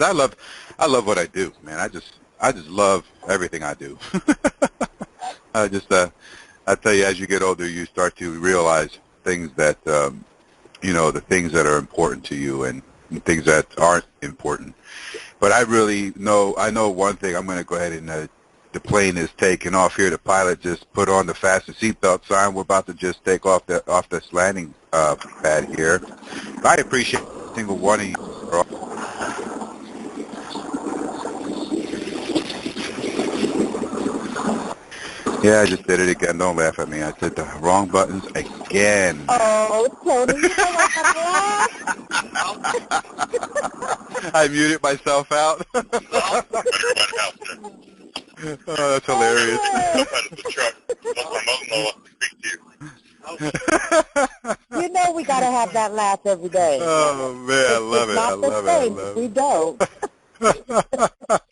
I love what I do, man. I just love everything I do. I just, I tell you, as you get older, you start to realize things that, the things that are important to you and things that aren't important. But I know one thing. I'm going to go ahead and the plane is taking off here. The pilot just put on the fasten seatbelt sign. We're about to just take off this landing pad here. I appreciate every single one of you. Yeah, I just did it again. Don't laugh at me. I did the wrong buttons again. Oh, Tony, you know what I muted myself out. Oh, that's hilarious. You know we got to have that laugh every day. Oh, man, I love it. I love it. I love it. We don't.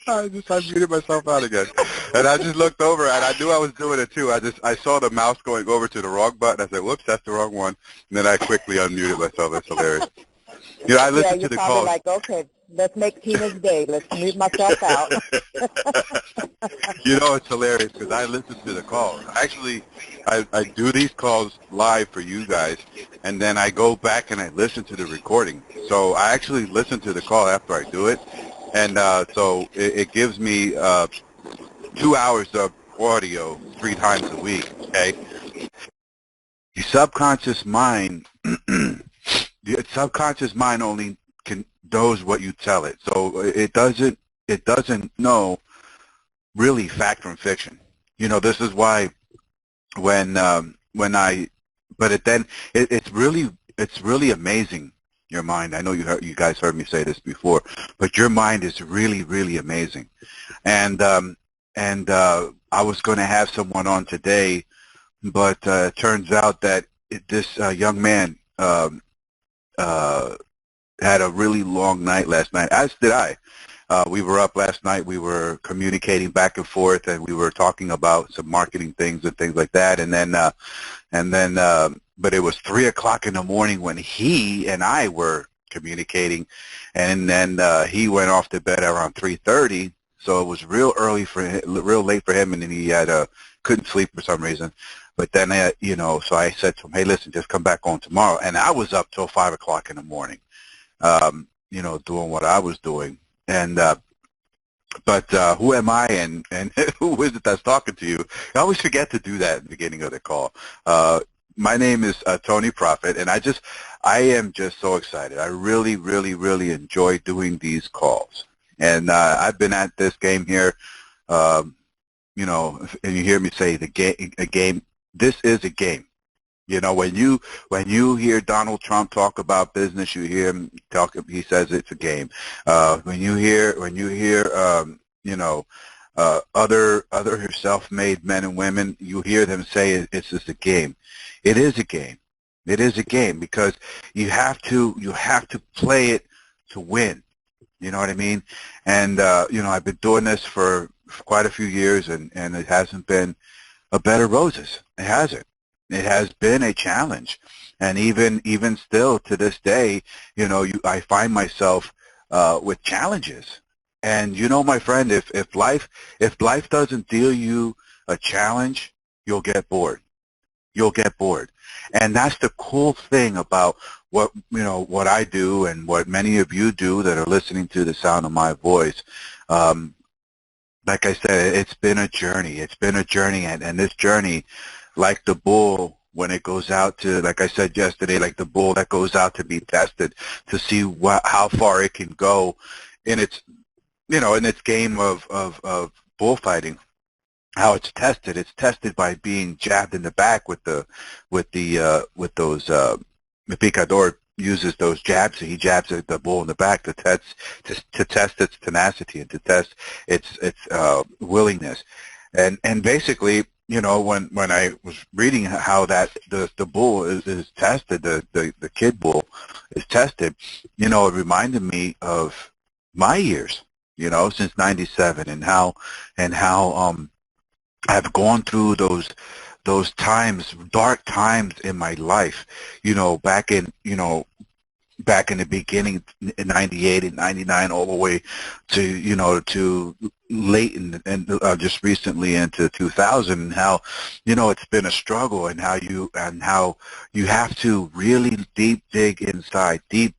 I muted myself out again. And I just looked over and I knew I was doing it too. I saw the mouse going over to the wrong button. I said, whoops, that's the wrong one. And then I quickly unmuted myself. That's hilarious. I listened to the calls. Yeah, you're probably like, okay, let's make Tina's day. Let's mute myself out. It's hilarious because I listen to the calls. Actually, I do these calls live for you guys, and then I go back and I listen to the recording. So I actually listen to the call after I do it, and so it gives me 2 hours of audio 3 times a week, okay? The subconscious mind, only knows what you tell it. So it doesn't know really fact from fiction. This is why it's really amazing, your mind. I know you guys heard me say this before, but your mind is really, really amazing. And I was going to have someone on today, but it turns out that this young man had a really long night last night, as did I. We were up last night. We were communicating back and forth, and we were talking about some marketing things and things like that. But it was 3 o'clock in the morning when he and I were communicating, and then he went off to bed around 3:30. So it was real late for him, and then he couldn't sleep for some reason. But then, so I said to him, hey, listen, just come back on tomorrow. And I was up till 5 o'clock in the morning, doing what I was doing. And but who am I and who is it that's talking to you? I always forget to do that at the beginning of the call. My name is Tony Prophet, and I am just so excited. I really, really, really enjoy doing these calls. And I've been at this game here, and you hear me say a game. This is a game. When you hear Donald Trump talk about business, you hear him talk. He says it's a game. When you hear other self-made men and women, you hear them say it's just a game. It is a game. It is a game because you have to play it to win. You know what I mean? And I've been doing this for quite a few years, and it hasn't been a bed of roses. It hasn't. It has been a challenge, and even still to this day, I find myself with challenges. And my friend, if life doesn't deal you a challenge, you'll get bored. You'll get bored, and that's the cool thing about what I do and what many of you do that are listening to the sound of my voice. Like I said, it's been a journey. It's been a journey, and this journey, like the bull when it goes out to, like I said yesterday, like the bull that goes out to be tested to see how far it can go in its, in its game of bullfighting. How it's tested. It's tested by being jabbed in the back with those. The picador uses those jabs. He jabs the bull in the back to test its tenacity and to test its willingness. And basically, when I was reading how that the bull is tested, the kid bull is tested, it reminded me of my years, since '97, and how I've gone through those times, dark times in my life, back in back in the beginning in 98 and 99 all the way to, to late and just recently into 2000, and how, it's been a struggle, and how you have to really deep dig inside, deep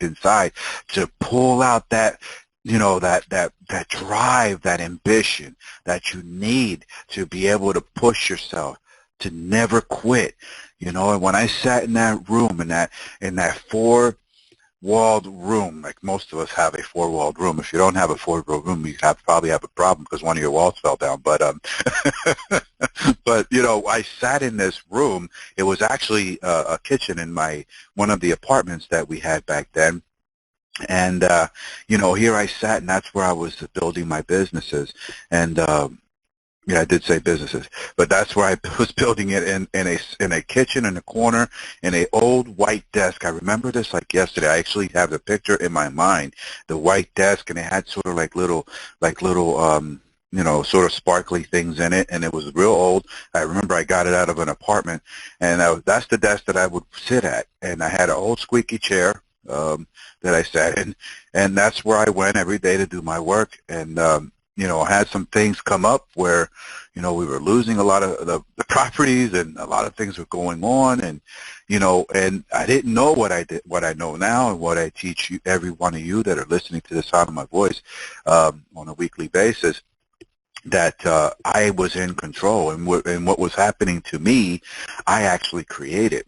inside to pull out that, that drive, that ambition that you need to be able to push yourself, to never quit. And when I sat in that room, in that four-walled room, like most of us have a four-walled room. If you don't have a four-walled room, you probably have a problem because one of your walls fell down. But but I sat in this room. It was actually a kitchen in one of the apartments that we had back then. And here I sat, and that's where I was building my businesses. And yeah, I did say businesses, but that's where I was building it in a kitchen in a corner, in a old white desk. I remember this like yesterday. I actually have the picture in my mind, the white desk, and it had sort of like little sort of sparkly things in it, and it was real old. I remember I got it out of an apartment, and that's the desk that I would sit at, and I had an old squeaky chair that I sat in, and that's where I went every day to do my work. And I had some things come up where, we were losing a lot of the properties, and a lot of things were going on, and, and I didn't know what I know now, and what I teach you, every one of you that are listening to the sound of my voice on a weekly basis, that I was in control, and what was happening to me, I actually created.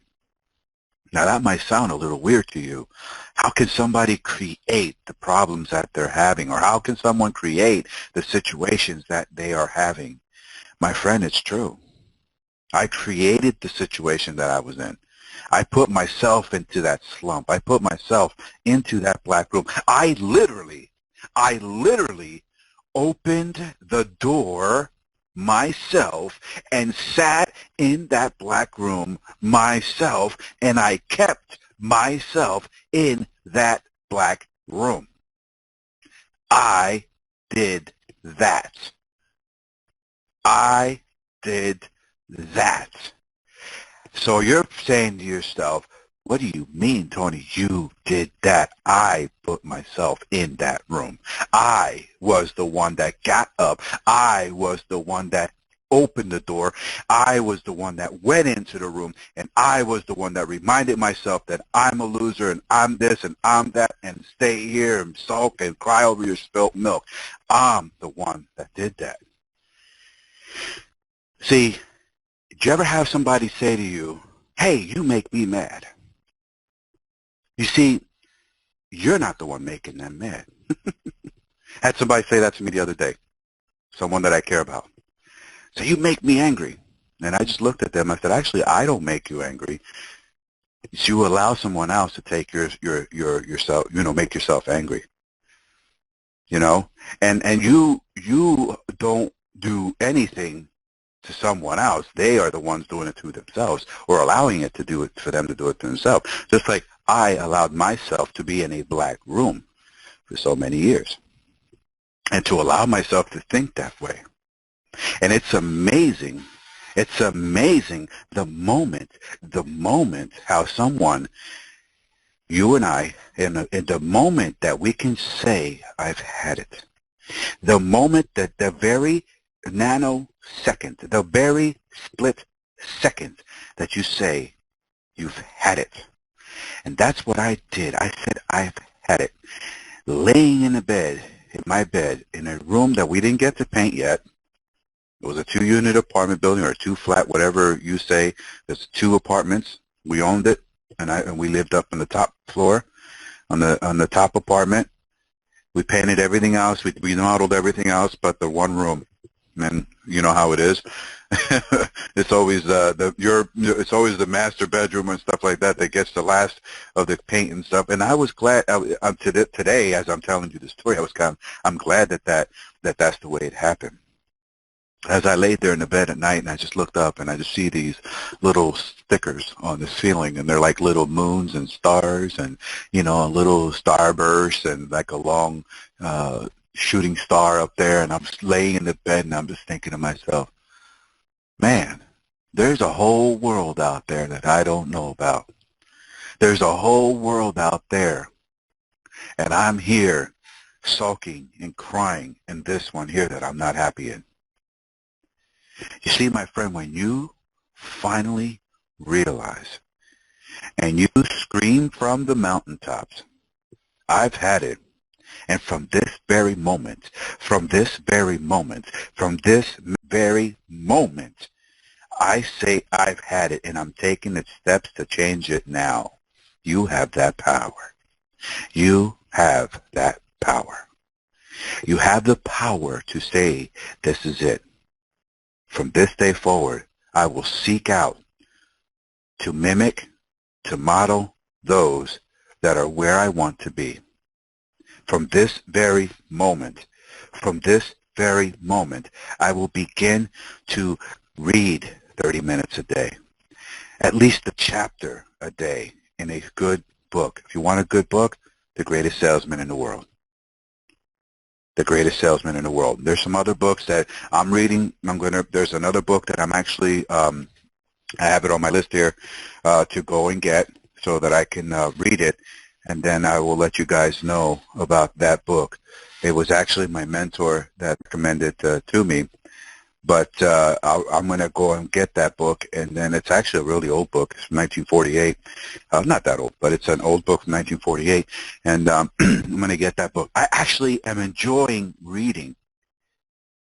Now, that might sound a little weird to you. How can somebody create the problems that they're having? Or how can someone create the situations that they are having? My friend, it's true. I created the situation that I was in. I put myself into that slump. I put myself into that black room. I literally opened the door myself and sat in that black room myself, and I kept myself in that black room. I did that. I did that. So you're saying to yourself, what do you mean, Tony? You did that. I put myself in that room. I was the one that got up. I was the one that opened the door. I was the one that went into the room, and I was the one that reminded myself that I'm a loser, and I'm this, and I'm that, and stay here and sulk and cry over your spilt milk. I'm the one that did that. See, did you ever have somebody say to you, hey, you make me mad? You see, you're not the one making them mad. Had somebody say that to me the other day, someone that I care about. So you make me angry. And I just looked at them. I said, actually, I don't make you angry. It's you allow someone else to take yourself, make yourself angry. And you don't do anything to someone else. They are the ones doing it to themselves, or allowing it to do it for them to do it to themselves. Just like I allowed myself to be in a black room for so many years, and to allow myself to think that way. And it's amazing the moment how someone, you and I, in the moment that we can say, I've had it. The moment that the very nanosecond, the very split second that you say, you've had it. And that's what I did. I said, I've had it. Laying in my bed, in a room that we didn't get to paint yet. It was a 2-unit apartment building, or a 2-flat, whatever you say. There's 2 apartments. We owned it, and we lived up on the top floor, on the top apartment. We painted everything else. We remodeled everything else but the one room. And you know how it is. It's always it's always the master bedroom and stuff like that gets the last of the paint and stuff. And I was glad today, as I'm telling you the story, I'm glad that's the way it happened. As I laid there in the bed at night, and I just looked up, and I just see these little stickers on the ceiling, and they're like little moons and stars, and a little starburst, and like a long shooting star up there. And I'm just laying in the bed, and I'm just thinking to myself, man, there's a whole world out there that I don't know about. There's a whole world out there, and I'm here sulking and crying in this one here that I'm not happy in. You see, my friend, when you finally realize and you scream from the mountaintops, I've had it. And from this very moment, I say I've had it, and I'm taking the steps to change it now. You have that power. You have that power. You have the power to say, this is it. From this day forward, I will seek out to mimic, to model those that are where I want to be. From this very moment, I will begin to read 30 minutes a day, at least a chapter a day in a good book. If you want a good book, The Greatest Salesman in the World. The Greatest Salesman in the World. There's some other books that I'm reading. There's another book that I'm actually, I have it on my list here to go and get so that I can read it, and then I will let you guys know about that book. It was actually my mentor that recommended it to me, but I'm going to go and get that book, and then it's actually a really old book. It's from 1948. Not that old, but it's an old book from 1948, and I'm going to get that book. I actually am enjoying reading.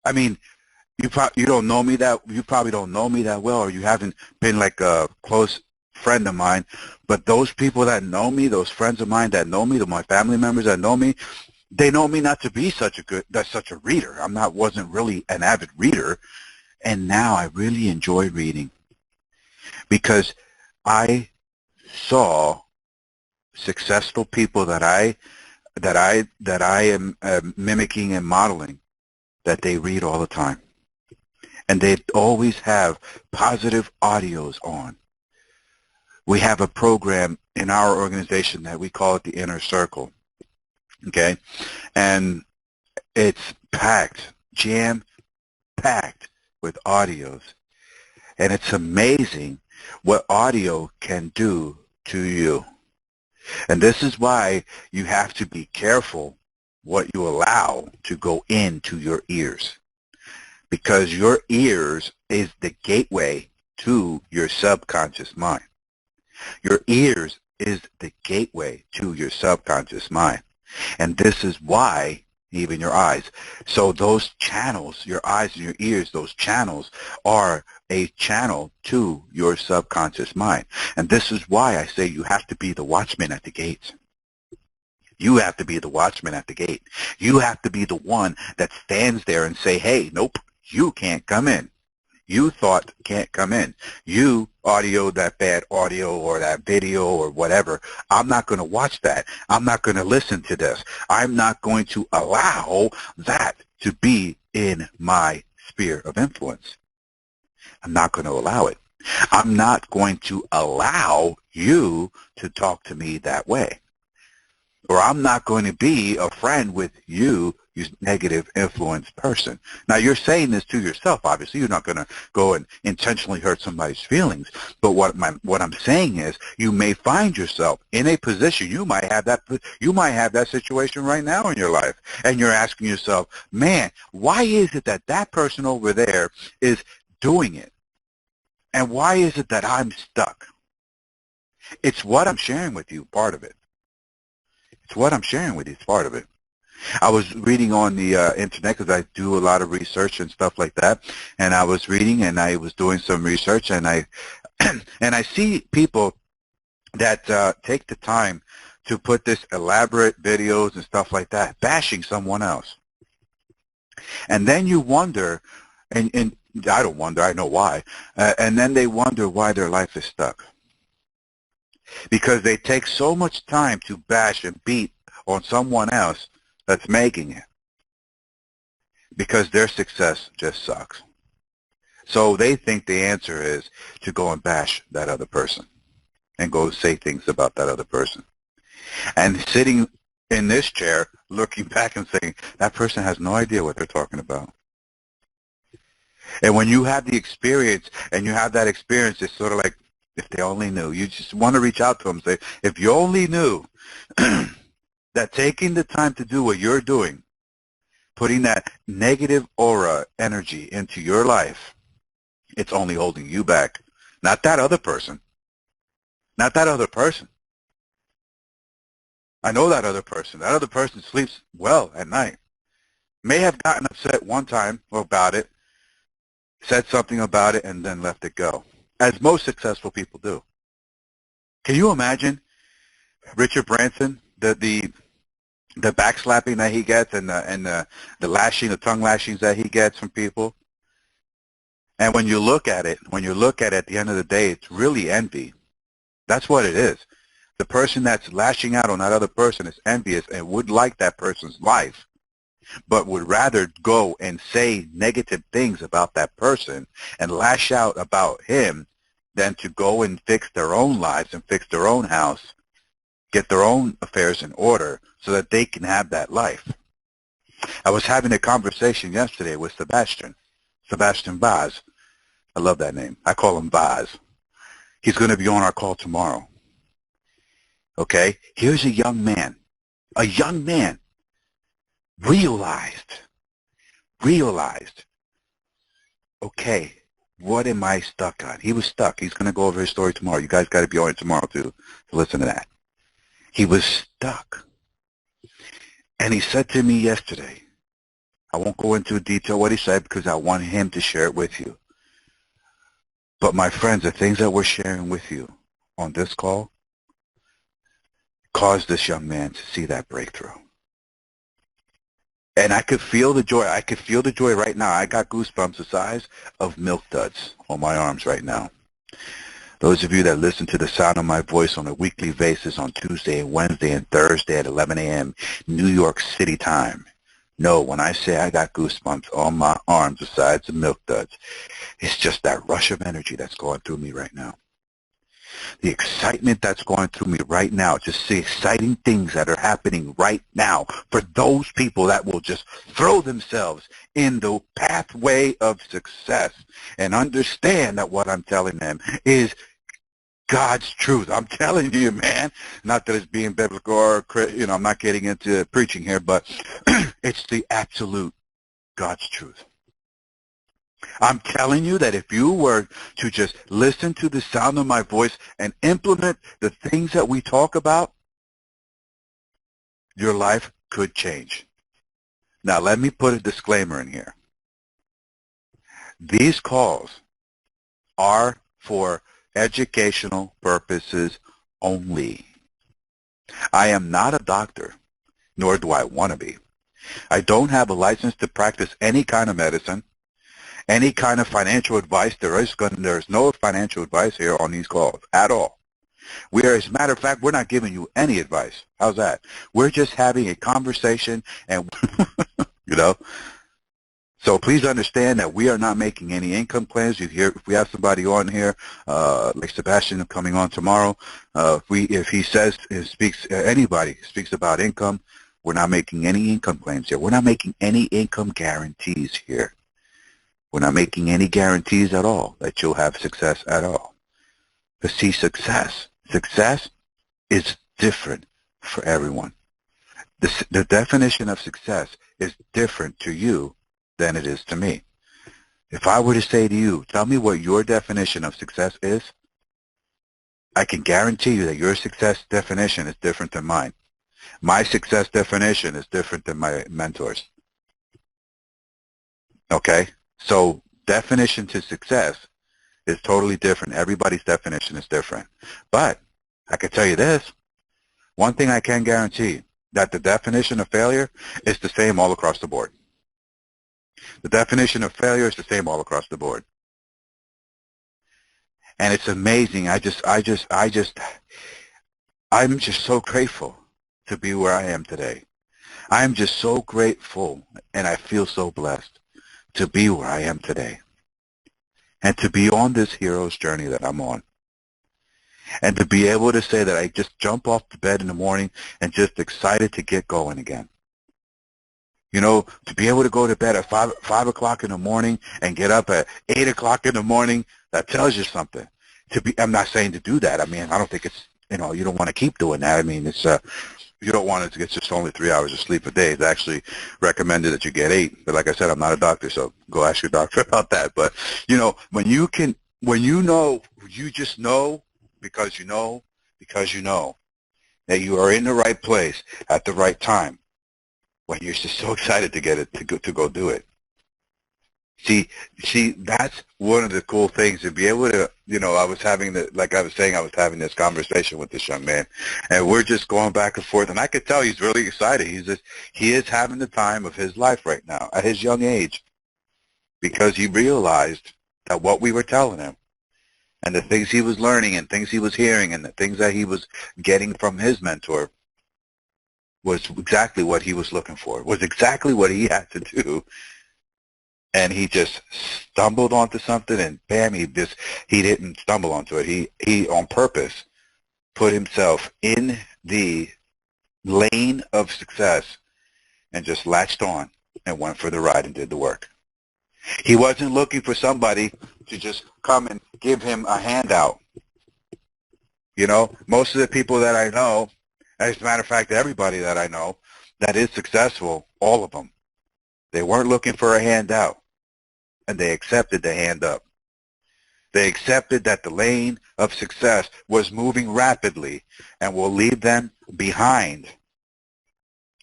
I mean, you probably don't know me that well, or you haven't been like a close friend of mine, but those people that know me, those friends of mine that know me, my family members that know me, they know me not to be such a reader. Wasn't really an avid reader, and now I really enjoy reading because I saw successful people that I am mimicking and modeling, that they read all the time, and they always have positive audios on. We have a program in our organization that we call it the Inner Circle, okay? And it's packed, jam-packed with audios. And it's amazing what audio can do to you. And this is why you have to be careful what you allow to go into your ears, because your ears is the gateway to your subconscious mind. Your ears is the gateway to your subconscious mind. And this is why, even your eyes. So those channels, your eyes and your ears, those channels are a channel to your subconscious mind. And this is why I say you have to be the watchman at the gates. You have to be the watchman at the gate. You have to be the one that stands there and say, hey, nope, you can't come in. You thought can't come in. You audioed that bad audio or that video or whatever. I'm not going to watch that. I'm not going to listen to this. I'm not going to allow that to be in my sphere of influence. I'm not going to allow it. I'm not going to allow you to talk to me that way. Or I'm not going to be a friend with you negative influence person. Now, you're saying this to yourself, obviously. You're not going to go and intentionally hurt somebody's feelings. But what I'm saying is you may find yourself in a position, you might have that situation right now in your life, and you're asking yourself, man, why is it that that person over there is doing it? And why is it that I'm stuck? It's what I'm sharing with you, part of it. It's what I'm sharing with you, it's part of it. I was reading on the internet because I do a lot of research and stuff like that, and I was reading and I was doing some research, and I and I see people that take the time to put this elaborate videos and stuff like that, bashing someone else. And then you wonder, and I don't wonder, I know why, and then they wonder why their life is stuck. Because they take so much time to bash and beat on someone else that's making it, because their success just sucks. So they think the answer is to go and bash that other person and go say things about that other person. And sitting in this chair, looking back and saying, that person has no idea what they're talking about. And when you have the experience, and you have that experience, it's sort of like If they only knew. You just want to reach out to them and say, if you only knew that taking the time to do what you're doing, putting that negative aura energy into your life, it's only holding you back. Not that other person. Not that other person. I know that other person. That other person sleeps well at night. May have gotten upset one time about it, said something about it, and then left it go, as most successful people do. Can you imagine Richard Branson, the backslapping that he gets and the lashing, the tongue lashings that he gets from people? And when you look at it, at the end of the day, it's really envy. That's what it is. The person that's lashing out on that other person is envious and would like that person's life, but would rather go and say negative things about that person and lash out about him than to go and fix their own lives and fix their own house, get their own affairs in order so that they can have that life. I was having a conversation yesterday with Sebastian Vaz. I love that name. I call him Vaz. He's going to be on our call tomorrow. Okay? Here's a young man, realized, okay, what am I stuck on? He was stuck. He's going to go over his story tomorrow. You guys got to be on it tomorrow to listen to that. He was stuck. And he said to me yesterday, I won't go into detail what he said because I want him to share it with you. But my friends, the things that we're sharing with you on this call caused this young man to see that breakthrough. And I could feel the joy. I could feel the joy right now. I got goosebumps the size of milk duds on my arms right now. Those of you that listen to the sound of my voice on a weekly basis on Tuesday, Wednesday, and Thursday at 11 a.m. New York City time know when I say I got goosebumps on my arms the size of milk duds, it's just that rush of energy that's going through me right now. The excitement that's going through me right now, just the exciting things that are happening right now for those people that will just throw themselves in the pathway of success and understand that what I'm telling them is God's truth. I'm telling you, man, not that it's being biblical or, I'm not getting into preaching here, but it's the absolute God's truth. I'm telling you that if you were to just listen to the sound of my voice and implement the things that we talk about, your life could change. Now, let me put a disclaimer in here. These calls are for educational purposes only. I am not a doctor, nor do I want to be. I don't have a license to practice any kind of medicine. Any kind of financial advice, there's no financial advice here on these calls at all. As a matter of fact, we're not giving you any advice. How's that? We're just having a conversation and, So please understand that we are not making any income plans. If we have somebody on here, like Sebastian coming on tomorrow, anybody speaks about income, we're not making any income plans here. We're not making any income guarantees here. We're not making any guarantees at all that you'll have success at all. But see, success is different for everyone. The definition of success is different to you than it is to me. If I were to say to you, tell me what your definition of success is, I can guarantee you that your success definition is different than mine. My success definition is different than my mentor's. Okay? So definition to success is totally different. Everybody's definition is different. But I can tell you this, one thing I can guarantee, that the definition of failure is the same all across the board. The definition of failure is the same all across the board. And it's amazing. I'm just so grateful to be where I am today. I'm just so grateful, and I feel so blessed to be where I am today and to be on this hero's journey that I'm on, and to be able to say that I just jump off the bed in the morning and just excited to get going again. To be able to go to bed at 5 o'clock in the morning and get up at 8 o'clock in the morning, that tells you something. I'm not saying to do that. I mean, I don't think it's, you know, you don't want to keep doing that. I mean, it's, you don't want it to get just only 3 hours of sleep a day. It's actually recommended that you get 8. But like I said, I'm not a doctor, so go ask your doctor about that. But, you know, when you know, you just know because you know, that you are in the right place at the right time when you're just so excited to get it, to go do it. See, that's one of the cool things, to be able to, you know, I was having this conversation with this young man, and we're just going back and forth, and I could tell he's really excited. He is having the time of his life right now at his young age, because he realized that what we were telling him and the things he was learning and things he was hearing and the things that he was getting from his mentor was exactly what he was looking for, was exactly what he had to do. And he just stumbled onto something, and bam, he didn't stumble onto it. He on purpose put himself in the lane of success and just latched on and went for the ride and did the work. He wasn't looking for somebody to just come and give him a handout. You know, most of the people that I know, as a matter of fact, everybody that I know that is successful, all of them, they weren't looking for a handout. And they accepted the hand up. They accepted that the lane of success was moving rapidly and will leave them behind.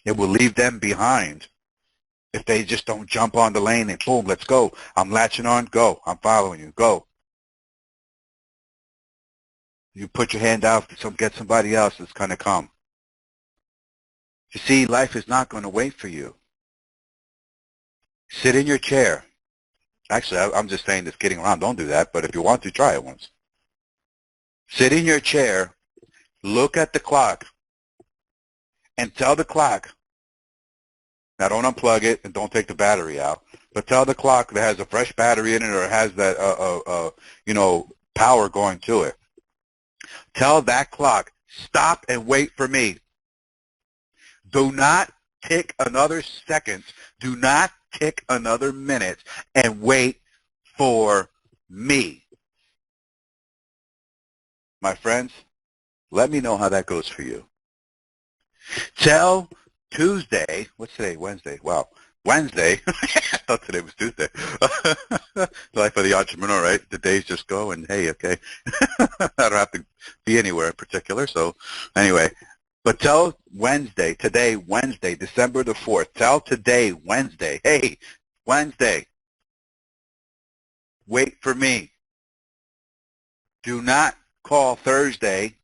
It will leave them behind if they just don't jump on the lane and boom, let's go. I'm latching on, go. I'm following you, go. You put your hand out to get somebody else that's going to come. You see, life is not going to wait for you. Sit in your chair. Actually, I'm just saying this kidding around. Don't do that. But if you want to, try it once. Sit in your chair, look at the clock, and tell the clock. Now, don't unplug it and don't take the battery out. But tell the clock that has a fresh battery in it or has that, power going to it. Tell that clock, stop and wait for me. Do not tick another second. Do not tick another minute and wait for me. My friends, let me know how that goes for you. Tell Tuesday, what's today, Wednesday? Wow, Wednesday. I thought today was Tuesday. Life of the entrepreneur, right? The days just go and hey, okay. I don't have to be anywhere in particular. So anyway, but tell Wednesday, today, Wednesday, December the 4th. Tell today, Wednesday, hey, Wednesday, wait for me. Do not call Thursday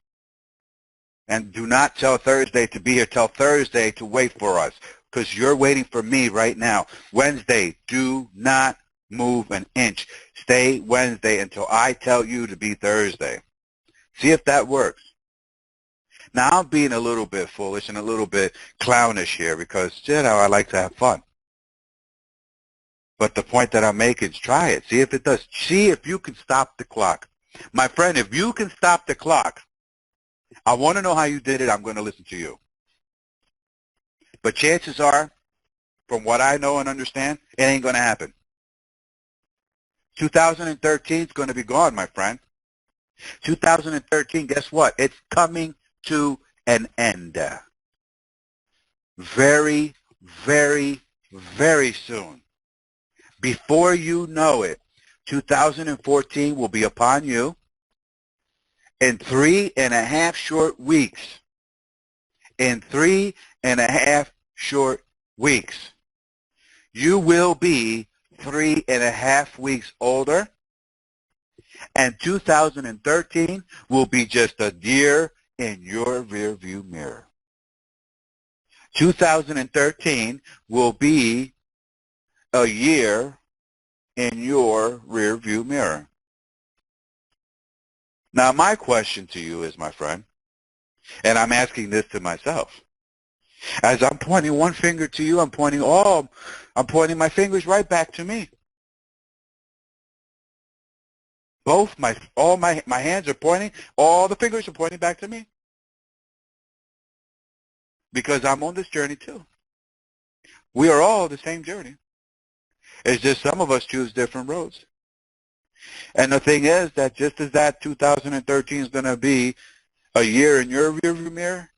and do not tell Thursday to be here. Tell Thursday to wait for us because you're waiting for me right now. Wednesday, do not move an inch. Stay Wednesday until I tell you to be Thursday. See if that works. Now, I'm being a little bit foolish and a little bit clownish here because, you know, I like to have fun. But the point that I'm making is try it. See if it does. See if you can stop the clock. My friend, if you can stop the clock, I want to know how you did it. I'm going to listen to you. But chances are, from what I know and understand, it ain't going to happen. 2013 is going to be gone, my friend. 2013, guess what? It's coming to an end. Very, very, very soon. Before you know it, 2014 will be upon you. In 3.5 short weeks, in 3.5 short weeks, you will be 3.5 weeks older, and 2013 will be just a year in your rearview mirror. 2013 will be a year in your rearview mirror. Now, my question to you is, my friend, and I'm asking this to myself, as I'm pointing one finger to you, I'm pointing my fingers right back to me. Both my hands are pointing, all the fingers are pointing back to me. Because I'm on this journey too. We are all the same journey. It's just some of us choose different roads. And the thing is that just as that 2013 is going to be a year in your rearview mirror,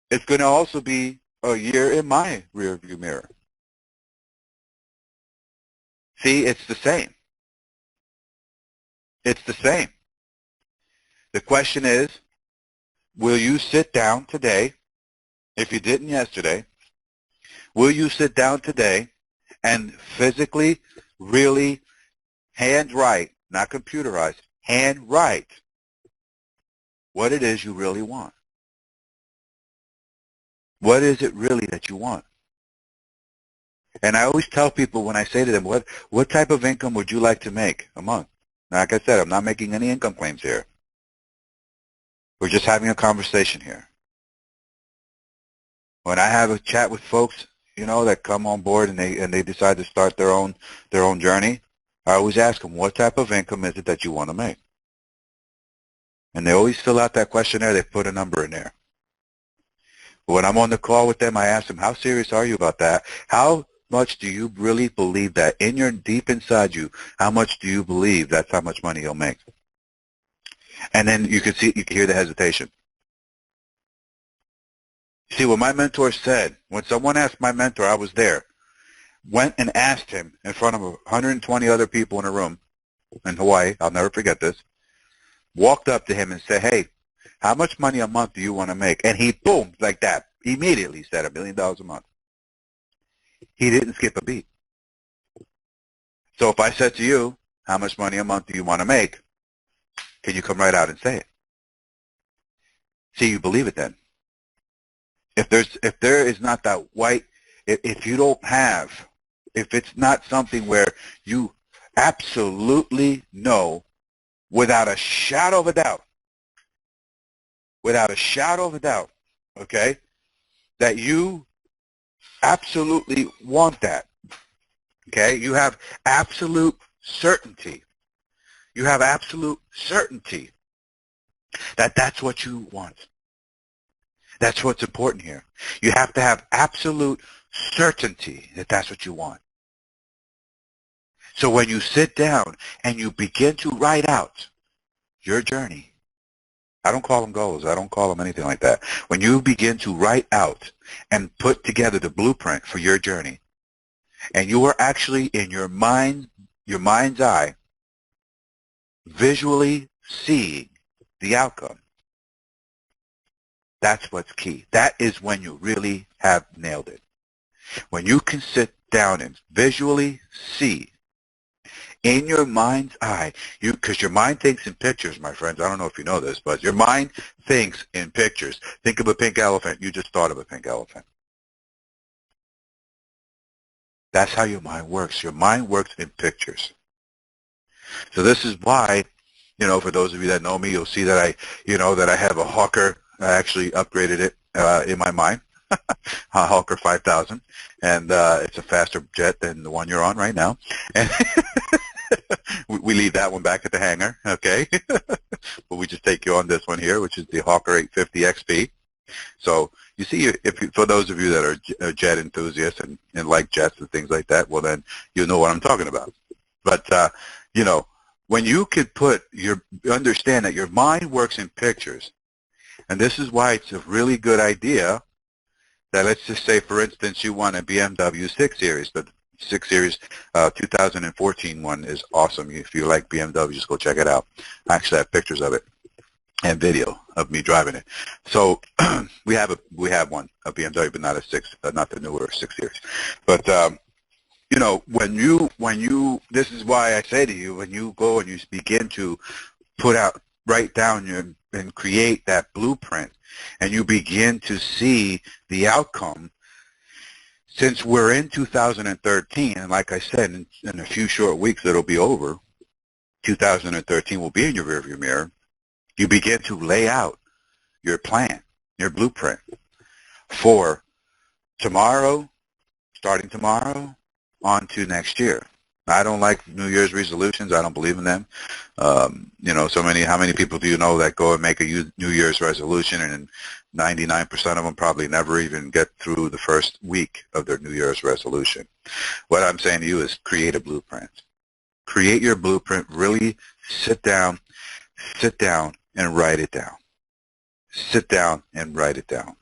it's going to also be a year in my rearview mirror. See, it's the same. It's the same. The question is, will you sit down today, if you didn't yesterday, will you sit down today and physically, really handwrite, not computerized, handwrite what it is you really want? What is it really that you want? And I always tell people when I say to them, what type of income would you like to make a month? Like I said, I'm not making any income claims here. We're just having a conversation here. When I have a chat with folks, you know, that come on board and they decide to start their own journey, I always ask them, what type of income is it that you want to make? And they always fill out that questionnaire. They put a number in there. When I'm on the call with them, I ask them, how serious are you about that? How much do you really believe that in your deep inside you? How much do you believe that's how much money you'll make? And then you can hear the hesitation. See, what my mentor said, when someone asked my mentor, I was there, went and asked him in front of 120 other people in a room in Hawaii, I'll never forget this, walked up to him and said, hey, how much money a month do you want to make? And he, boom, like that, immediately said $1 million a month. He didn't skip a beat. So if I said to you, how much money a month do you want to make? Can you come right out and say it? See, you believe it then. If there is not that white, if you don't have, if it's not something where you absolutely know without a shadow of a doubt, okay, that you absolutely want that, okay, you have absolute certainty. You have absolute certainty that that's what you want. That's what's important here. You have to have absolute certainty that that's what you want. So when you sit down and you begin to write out your journey, I don't call them goals. I don't call them anything like that. When you begin to write out and put together the blueprint for your journey, and you are actually in your mind's eye, visually seeing the outcome, that's what's key. That is when you really have nailed it. When you can sit down and visually see in your mind's eye, because your mind thinks in pictures, my friends. I don't know if you know this, but your mind thinks in pictures. Think of a pink elephant. You just thought of a pink elephant. That's how your mind works. Your mind works in pictures. So this is why, you know, for those of you that know me, you'll see that I have a Hawker. I actually upgraded it in my mind, a Hawker 5000, and it's a faster jet than the one you're on right now. And we leave that one back at the hangar, okay? But we just take you on this one here, which is the Hawker 850 XP. So you see, for those of you that are jet enthusiasts and like jets and things like that, well, then you know what I'm talking about. But, you know, when you could understand that your mind works in pictures, and this is why it's a really good idea that, let's just say, for instance, you want a BMW 6 Series. The 6 Series 2014 one is awesome. If you like BMW, just go check it out. I actually have pictures of it and video of me driving it. So we have one, a BMW, but not a 6, not the newer 6 Series. But you know, when you, this is why I say to you, when you go and you begin to write down and create that blueprint, and you begin to see the outcome, since we're in 2013, and like I said, in a few short weeks it'll be over, 2013 will be in your rearview mirror, you begin to lay out your plan, your blueprint for tomorrow, starting tomorrow, on to next year. I don't like New Year's resolutions. I don't believe in them. You know, how many people do you know that go and make a New Year's resolution, and 99% of them probably never even get through the first week of their New Year's resolution? What I'm saying to you is create a blueprint. Create your blueprint. Really sit down and write it down. Sit down and write it down.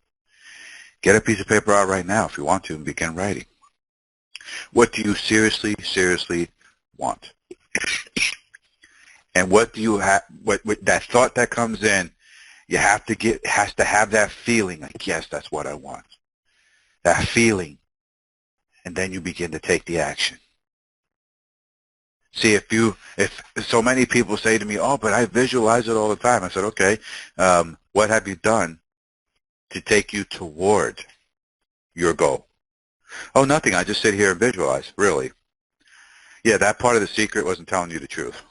Get a piece of paper out right now if you want to and begin writing. What do you seriously want? And what do you have, what that thought that comes in, you have to get, has to have that feeling like, yes, that's what I want. That feeling. And then you begin to take the action. See, if so many people say to me, oh, but I visualize it all the time. I said, okay, what have you done to take you toward your goal? Oh, nothing. I just sit here and visualize. Really? Yeah, that part of The Secret wasn't telling you the truth.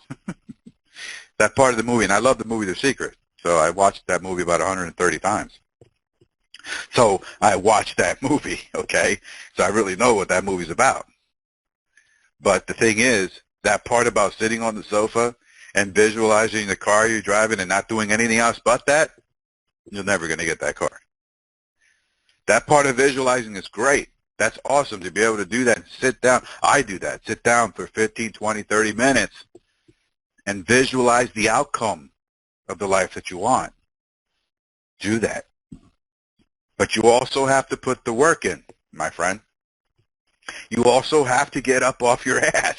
That part of the movie, and I love the movie The Secret, so I watched that movie about 130 times. So I watched that movie, okay? So I really know what that movie's about. But the thing is, that part about sitting on the sofa and visualizing the car you're driving and not doing anything else but that, you're never going to get that car. That part of visualizing is great. That's awesome to be able to do that and sit down. I do that. Sit down for 15, 20, 30 minutes and visualize the outcome of the life that you want. Do that. But you also have to put the work in, my friend. You also have to get up off your ass.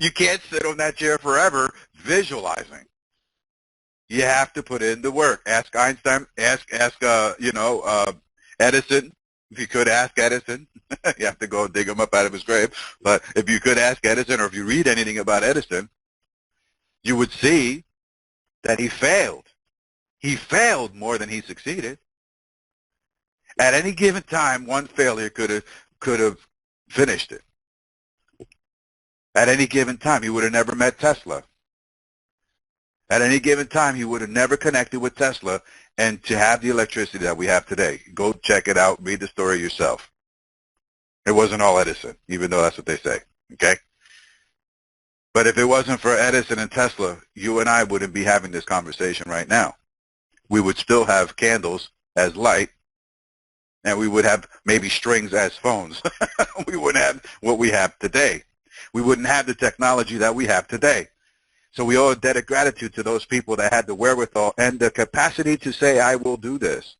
You can't sit on that chair forever visualizing. You have to put in the work. Ask Einstein, ask Edison. If you could ask Edison, you have to go dig him up out of his grave. But if you could ask Edison, or if you read anything about Edison, you would see that he failed. He failed more than he succeeded. At any given time, one failure could have finished it. At any given time, he would have never met Tesla. At any given time, he would have never connected with Tesla and to have the electricity that we have today. Go check it out. Read the story yourself. It wasn't all Edison, even though that's what they say, okay? But if it wasn't for Edison and Tesla, you and I wouldn't be having this conversation right now. We would still have candles as light, and we would have maybe strings as phones. We wouldn't have what we have today. We wouldn't have the technology that we have today. So we owe a debt of gratitude to those people that had the wherewithal and the capacity to say, I will do this.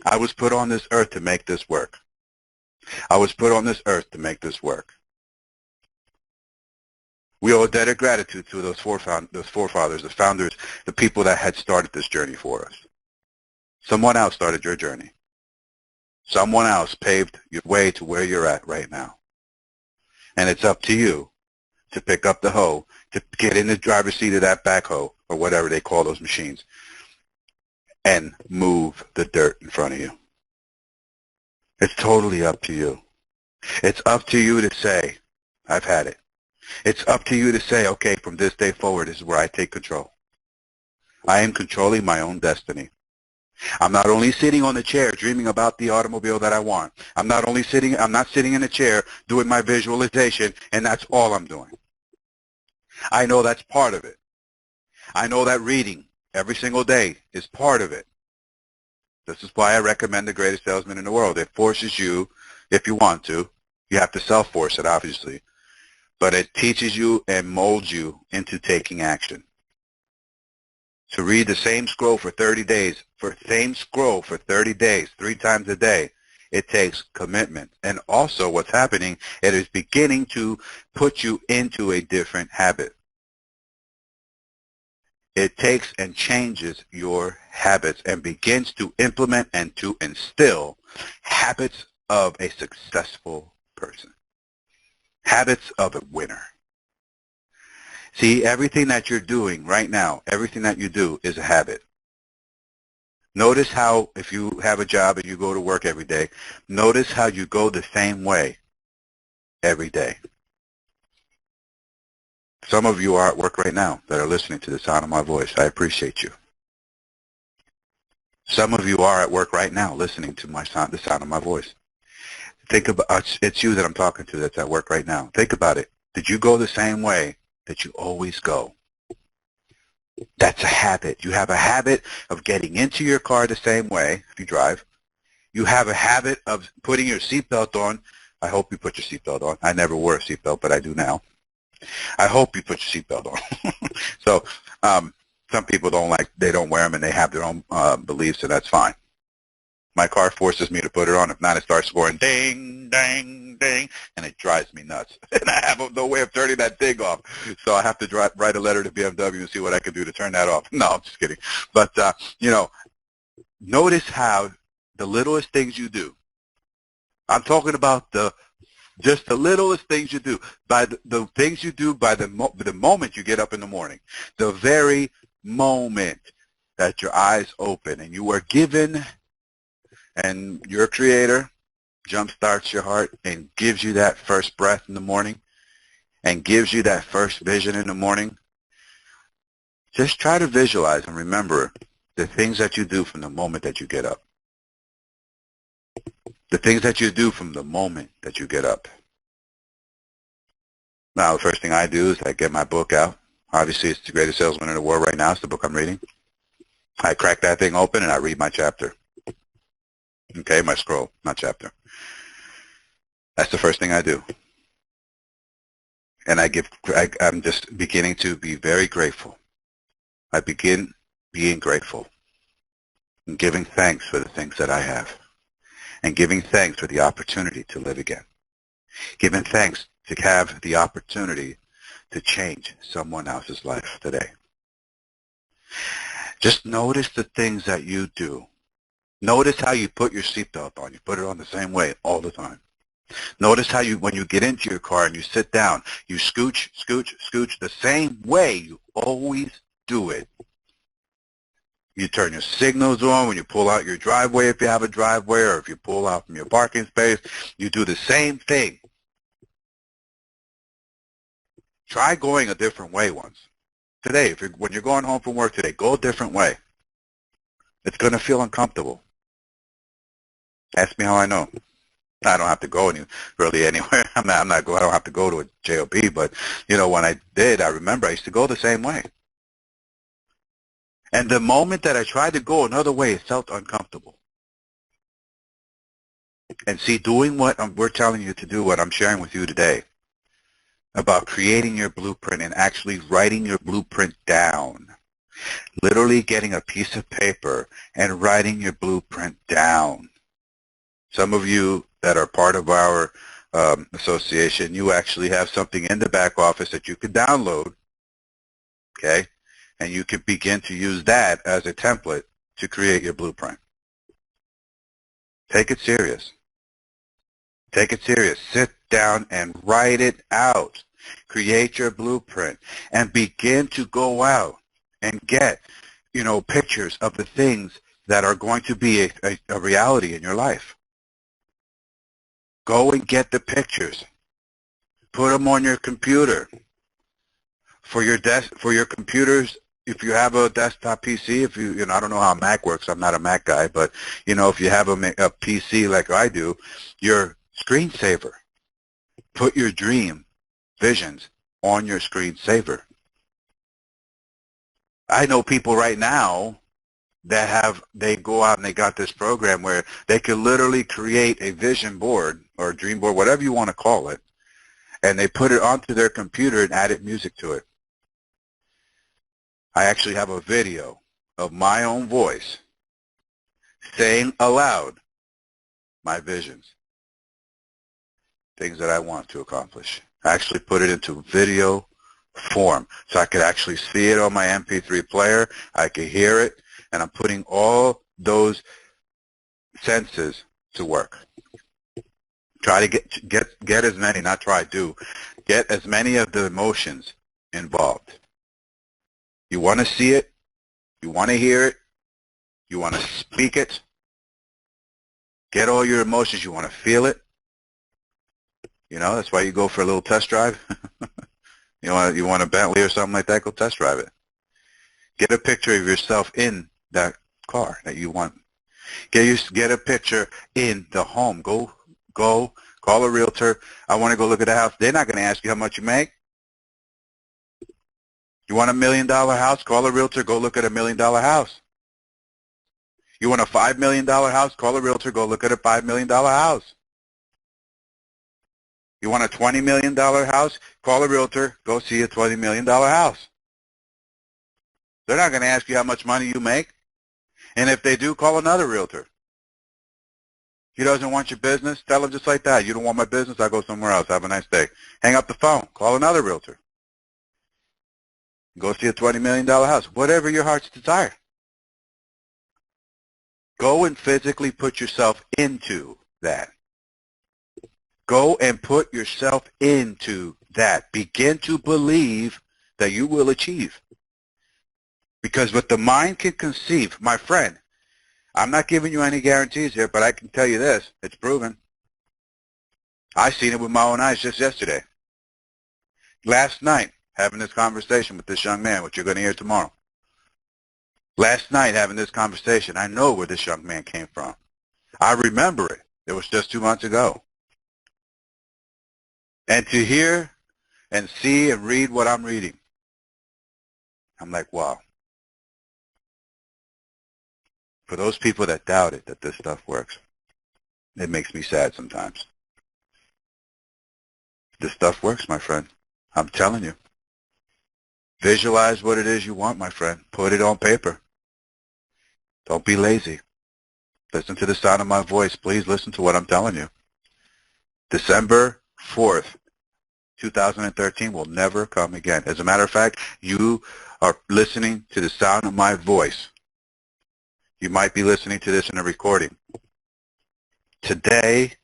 I was put on this earth to make this work. I was put on this earth to make this work. We owe a debt of gratitude to those forefathers, the founders, the people that had started this journey for us. Someone else started your journey. Someone else paved your way to where you're at right now. And it's up to you to pick up the hoe, to get in the driver's seat of that backhoe, or whatever they call those machines, and move the dirt in front of you. It's totally up to you. It's up to you to say, I've had it. It's up to you to say, okay, from this day forward, this is where I take control. I am controlling my own destiny. I'm not only sitting on the chair dreaming about the automobile that I want. I'm not sitting in a chair doing my visualization, and that's all I'm doing. I know that's part of it. I know that reading every single day is part of it. This is why I recommend The Greatest Salesman in the World. It forces you, if you want to, you have to self-force it, obviously, but it teaches you and molds you into taking action. To read the same scroll for 30 days, 3 times a day, it takes commitment. And also what's happening, it is beginning to put you into a different habit. It takes and changes your habits and begins to implement and to instill habits of a successful person, habits of a winner. See, everything that you're doing right now, everything that you do is a habit. Notice how, if you have a job and you go to work every day, notice how you go the same way every day. Some of you are at work right now that are listening to the sound of my voice. I appreciate you. Some of you are at work right now listening to the sound of my voice. Think about, it's you that I'm talking to that's at work right now. Think about it. Did you go the same way that you always go? That's a habit. You have a habit of getting into your car the same way if you drive. You have a habit of putting your seatbelt on. I hope you put your seatbelt on. I never wore a seatbelt, but I do now. I hope you put your seatbelt on. So some people they don't wear them and they have their own beliefs, and that's fine. My car forces me to put it on. If not, it starts scoring ding, ding, ding, and it drives me nuts. And I have no way of turning that thing off. So I have to write a letter to BMW and see what I can do to turn that off. No, I'm just kidding. But, notice how the littlest things you do, I'm talking about just the littlest things you do, by the things you do by the moment you get up in the morning, the very moment that your eyes open and you are given, and your Creator jumpstarts your heart and gives you that first breath in the morning and gives you that first vision in the morning. Just try to visualize and remember the things that you do from the moment that you get up. The things that you do from the moment that you get up. Now, the first thing I do is I get my book out. Obviously, it's The Greatest Salesman in the World right now. It's the book I'm reading. I crack that thing open and I read my chapter. Okay, my scroll, not chapter. That's the first thing I do. And I'm just beginning to be very grateful. I begin being grateful and giving thanks for the things that I have and giving thanks for the opportunity to live again. Giving thanks to have the opportunity to change someone else's life today. Just notice the things that you do. Notice how you put your seatbelt on. You put it on the same way all the time. Notice how when you get into your car and you sit down, you scooch, scooch, scooch the same way you always do it. You turn your signals on when you pull out your driveway if you have a driveway, or if you pull out from your parking space, you do the same thing. Try going a different way once. Today, when you're going home from work today, go a different way. It's going to feel uncomfortable. Ask me how I know. I don't have to go really anywhere. I don't have to go to a JOB, but, when I did, I remember I used to go the same way. And the moment that I tried to go another way, it felt uncomfortable. And see, doing what we're telling you to do, what I'm sharing with you today, about creating your blueprint and actually writing your blueprint down, literally getting a piece of paper and writing your blueprint down. Some of you that are part of our association, you actually have something in the back office that you could download, okay? And you could begin to use that as a template to create your blueprint. Take it serious. Take it serious. Sit down and write it out. Create your blueprint and begin to go out and get, pictures of the things that are going to be a reality in your life. Go and get the pictures. Put them on your computer. For your computers, if you have a desktop PC, I don't know how Mac works. I'm not a Mac guy, but if you have a PC like I do, your screensaver. Put your dream visions on your screensaver. I know people right now that they go out and they got this program where they could literally create a vision board or a dream board, whatever you want to call it, and they put it onto their computer and added music to it. I actually have a video of my own voice saying aloud my visions, things that I want to accomplish. I actually put it into video form so I could actually see it on my MP3 player. I could hear it, and I'm putting all those senses to work. Try to get as many, not try to, get as many of the emotions involved. You want to see it, you want to hear it, you want to speak it, get all your emotions, you want to feel it. That's why you go for a little test drive. You want a Bentley or something like that, go test drive it. Get a picture of yourself in that car that you want. Get a picture in the home. Go call a realtor. I want to go look at the house. They're not going to ask you how much you make. You want $1 million house? Call a realtor. Go look at $1 million house. You want a $5 million house? Call a realtor. Go look at a $5 million house. You want a $20 million house? Call a realtor. Go see a $20 million house. They're not going to ask you how much money you make. And if they do, call another realtor. He doesn't want your business, tell him just like that. You don't want my business, I'll go somewhere else. Have a nice day. Hang up the phone. Call another realtor. Go see a $20 million house. Whatever your heart's desire. Go and physically put yourself into that. Go and put yourself into that. Begin to believe that you will achieve. Because what the mind can conceive, my friend, I'm not giving you any guarantees here, but I can tell you this. It's proven. I seen it with my own eyes just yesterday. Last night, having this conversation with this young man, which you're going to hear tomorrow. Last night, having this conversation, I know where this young man came from. I remember it. It was just 2 months ago. And to hear and see and read what I'm reading, I'm like, wow. For those people that doubt it, that this stuff works, it makes me sad sometimes. This stuff works, my friend. I'm telling you. Visualize what it is you want, my friend. Put it on paper. Don't be lazy. Listen to the sound of my voice. Please listen to what I'm telling you. December 4th, 2013 will never come again. As a matter of fact, you are listening to the sound of my voice. You might be listening to this in a recording. Today,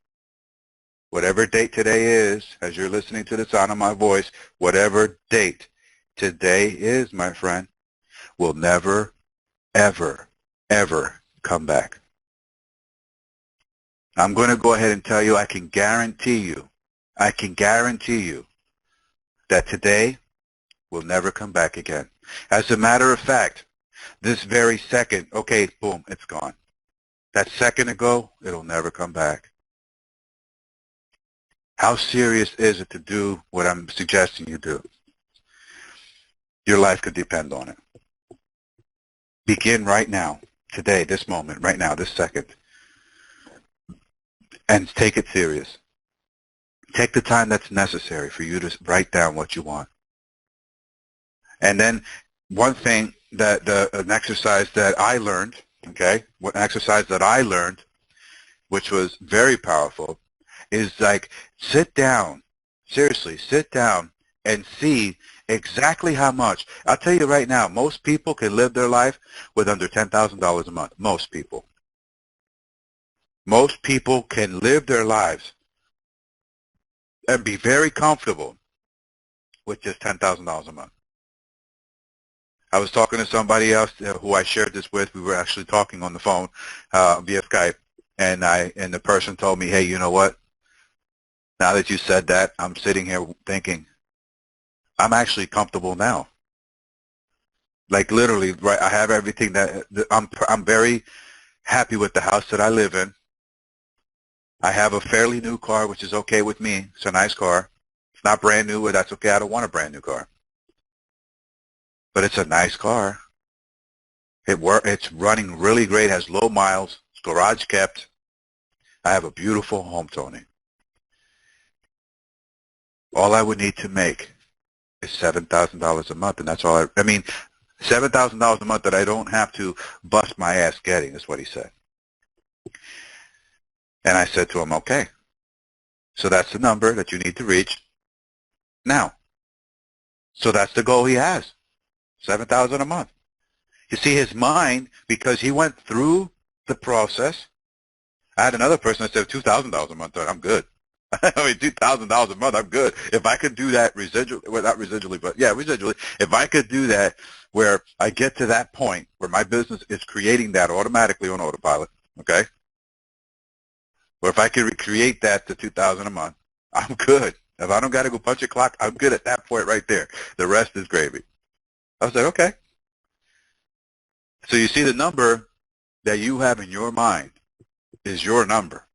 whatever date today is, as you're listening to the sound of my voice, whatever date today is, my friend, will never, ever, ever come back. I'm going to go ahead and tell you, I can guarantee you that today will never come back again. As a matter of fact, this very second, okay, boom, it's gone. That second ago, it'll never come back. How serious is it to do what I'm suggesting you do? Your life could depend on it. Begin right now, today, this moment, right now, this second, and take it serious. Take the time that's necessary for you to write down what you want. And then one thing that an exercise that I learned, okay, an exercise that I learned, which was very powerful, is like sit down, seriously, sit down and see exactly how much. I'll tell you right now, most people can live their life with under $10,000 a month. Most people. Most people can live their lives and be very comfortable with just $10,000 a month. I was talking to somebody else who I shared this with. We were actually talking on the phone via Skype, and the person told me, hey, you know what? Now that you said that, I'm sitting here thinking, I'm actually comfortable now. Like literally, right? I have everything that I'm very happy with the house that I live in. I have a fairly new car, which is okay with me. It's a nice car. It's not brand new, but that's okay. I don't want a brand new car. But it's a nice car. It's running really great, has low miles, it's garage kept. I have a beautiful home, Tony. All I would need to make is $7,000 a month, and that's all I mean, $7,000 a month that I don't have to bust my ass getting, is what he said. And I said to him, okay, so that's the number that you need to reach now. So that's the goal he has, $7,000 a month. You see, his mind, because he went through the process. I had another person that said $2,000 a month. I'm good. I mean, $2,000 a month, I'm good. If I could do that well, not residually, but yeah, residually, if I could do that where I get to that point where my business is creating that automatically on autopilot, okay? Or if I could recreate that to $2,000 a month, I'm good. If I don't got to go punch a clock, I'm good at that point right there. The rest is gravy. I was like, okay. So you see, the number that you have in your mind is your number.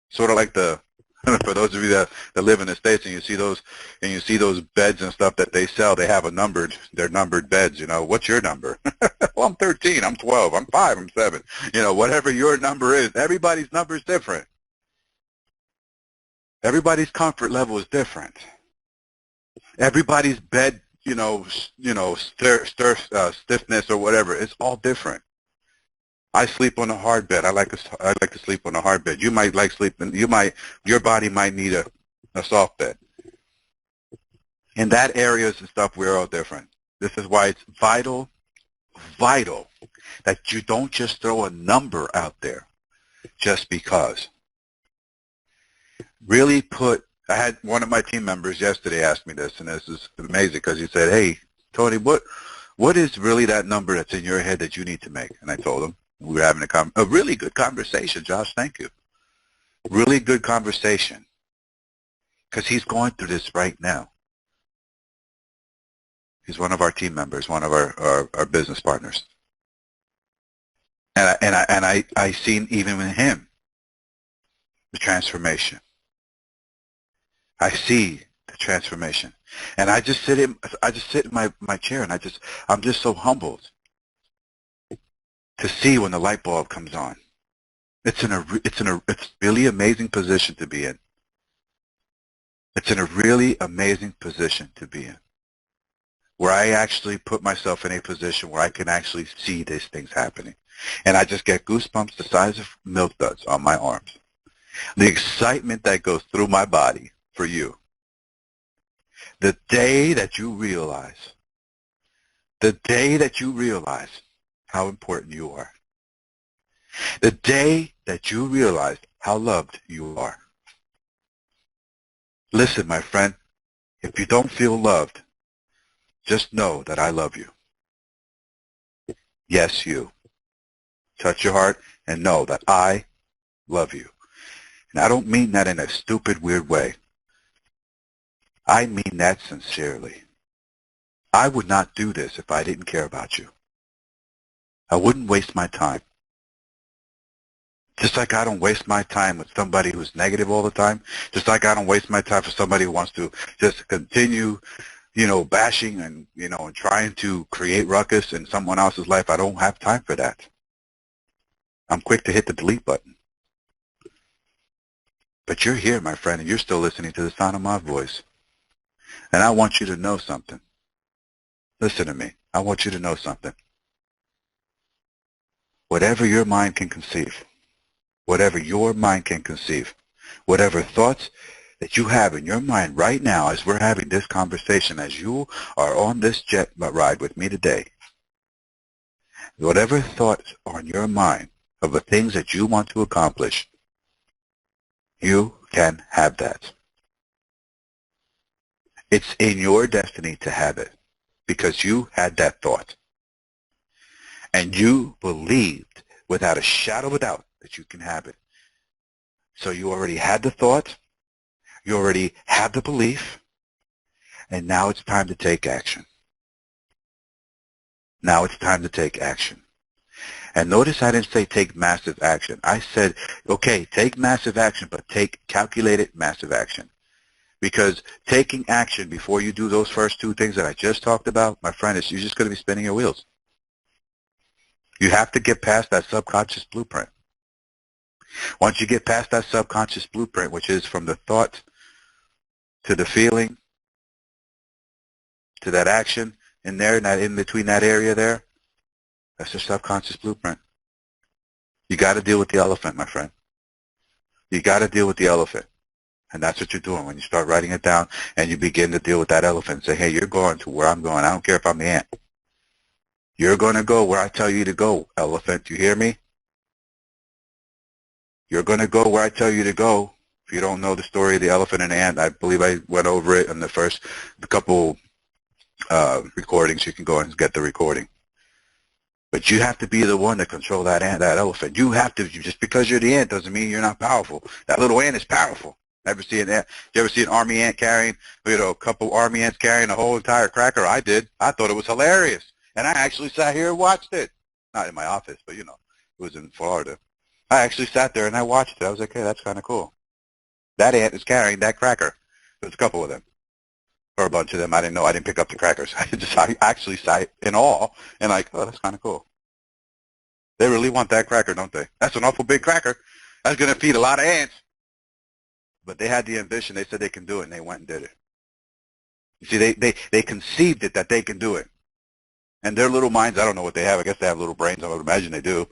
Sort of like for those of you that live in the States and you see those beds and stuff that they sell, they're numbered beds, you know. What's your number? Well, I'm 13, I'm 12, I'm 5, I'm 7. You know, whatever your number is, everybody's number is different. Everybody's comfort level is different. Everybody's bed, stiffness or whatever, it's all different. I sleep on a hard bed. I like to sleep on a hard bed. You might like sleeping. Your body might need a soft bed. In that areas and stuff, we're all different. This is why it's vital that you don't just throw a number out there just because. Really I had one of my team members yesterday ask me this, and this is amazing because he said, hey, Tony, what is really that number that's in your head that you need to make? And I told him. We were having a really good conversation, Josh. Thank you. Really good conversation because he's going through this right now. He's one of our team members, one of our business partners. And I seen even in him the transformation. I see the transformation. And I just sit in my chair and I'm just so humbled to see when the light bulb comes on. It's a really amazing position to be in. It's in a really amazing position to be in, where I actually put myself in a position where I can actually see these things happening. And I just get goosebumps the size of milk duds on my arms. The excitement that goes through my body for you. The day that you realize how important you are. The day that you realize how loved you are. Listen, my friend, if you don't feel loved, just know that I love you. Yes, you. Touch your heart and know that I love you. And I don't mean that in a stupid, weird way. I mean that sincerely. I would not do this if I didn't care about you. I wouldn't waste my time. Just like I don't waste my time with somebody who's negative all the time. Just like I don't waste my time for somebody who wants to just continue, bashing and, and trying to create ruckus in someone else's life. I don't have time for that. I'm quick to hit the delete button. But you're here, my friend, and you're still listening to the sound of my voice. And I want you to know something. Listen to me. I want you to know something. Whatever your mind can conceive, whatever thoughts that you have in your mind right now as we're having this conversation, as you are on this jet ride with me today, whatever thoughts are in your mind of the things that you want to accomplish, you can have that. It's in your destiny to have it because you had that thought. And you believed without a shadow of a doubt that you can have it. So you already had the thought, you already had the belief, and now it's time to take action. Now it's time to take action. And notice I didn't say take massive action. I said, okay, take massive action, but take calculated massive action. Because taking action before you do those first two things that I just talked about, my friend, you're just going to be spinning your wheels. You have to get past that subconscious blueprint. Once you get past that subconscious blueprint, which is from the thought to the feeling to that action in there, in between that area there, that's your subconscious blueprint. You got to deal with the elephant, my friend. You got to deal with the elephant. And that's what you're doing when you start writing it down and you begin to deal with that elephant. Say, hey, you're going to where I'm going. I don't care if I'm the ant. You're going to go where I tell you to go, elephant. You hear me? You're going to go where I tell you to go. If you don't know the story of the elephant and the ant, I believe I went over it in the first couple recordings. You can go and get the recording. But you have to be the one to control that ant, that elephant. You have to. Just because you're the ant doesn't mean you're not powerful. That little ant is powerful. Ever see an ant? You ever see an army ant carrying, a couple army ants carrying a whole entire cracker? I did. I thought it was hilarious. And I actually sat here and watched it. Not in my office, but, it was in Florida. I actually sat there and I watched it. I was like, hey, that's kind of cool. That ant is carrying that cracker. There's a couple of them. Or a bunch of them. I didn't know. I didn't pick up the crackers. I actually sat in awe and like, oh, that's kind of cool. They really want that cracker, don't they? That's an awful big cracker. That's going to feed a lot of ants. but they had the ambition. They said they can do it, and they went and did it. You see, they conceived it that they can do it. And their little minds, I don't know what they have. I guess they have little brains. I would imagine they do.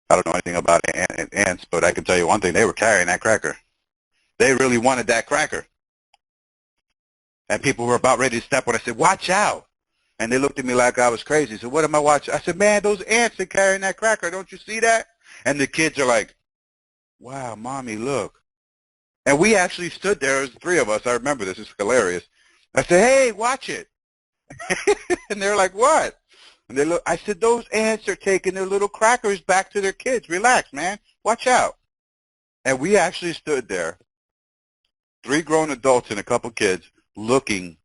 I don't know anything about ants, but I can tell you one thing. They were carrying that cracker. They really wanted that cracker. And people were about ready to step on it. I said, watch out. And they looked at me like I was crazy. So what am I watching? I said, man, those ants are carrying that cracker. Don't you see that? And the kids are like, wow, Mommy, look. And we actually stood there. There was three of us. I remember this. It's hilarious. I said, hey, watch it. And they're like, what? And they look. I said, those ants are taking their little crackers back to their kids. Relax, man. Watch out. And we actually stood there, three grown adults and a couple kids, looking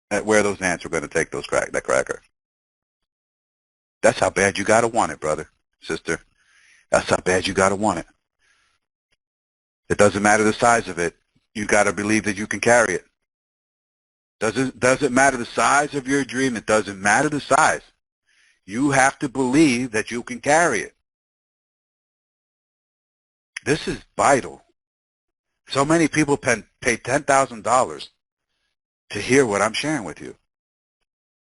at where those ants were going to take that cracker. That's how bad you got to want it, brother, sister. That's how bad you got to want it. It doesn't matter the size of it. You got to believe that you can carry it. Doesn't matter the size of your dream. It doesn't matter the size. You have to believe that you can carry it. This is vital. So many people pay $10,000 to hear what I'm sharing with you.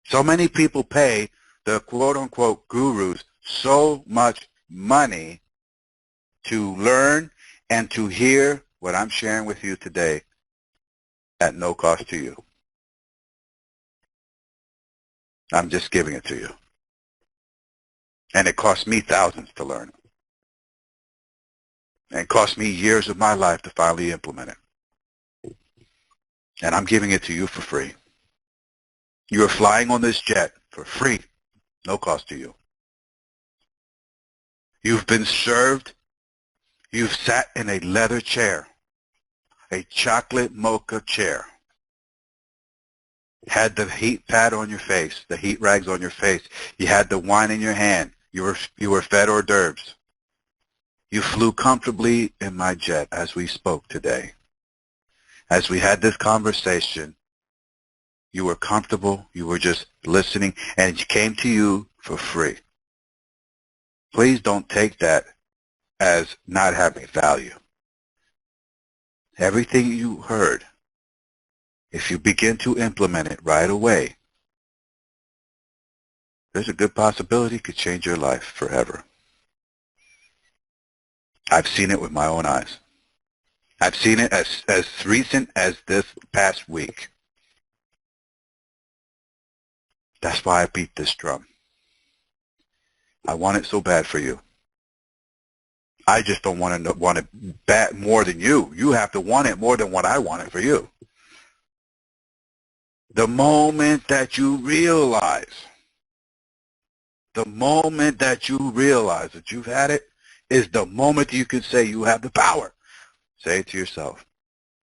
So many people pay the quote-unquote gurus so much money to learn and to hear what I'm sharing with you today at no cost to you. I'm just giving it to you. And it cost me thousands to learn. And it cost me years of my life to finally implement it. And I'm giving it to you for free. You are flying on this jet for free, no cost to you. You've been served. You've sat in a leather chair, a chocolate mocha chair. Had the heat pad on your face, the heat rags on your face. You had the wine in your hand. You were fed hors d'oeuvres. You flew comfortably in my jet as we spoke today. As we had this conversation, you were comfortable. You were just listening, and it came to you for free. Please don't take that as not having value. Everything you heard, if you begin to implement it right away, there's a good possibility it could change your life forever. I've seen it with my own eyes. I've seen it as recent as this past week. That's why I beat this drum. I want it so bad for you. I just don't want it bad more than you. You have to want it more than what I want it for you. The moment that you realize that you've had it is the moment you can say you have the power. Say it to yourself.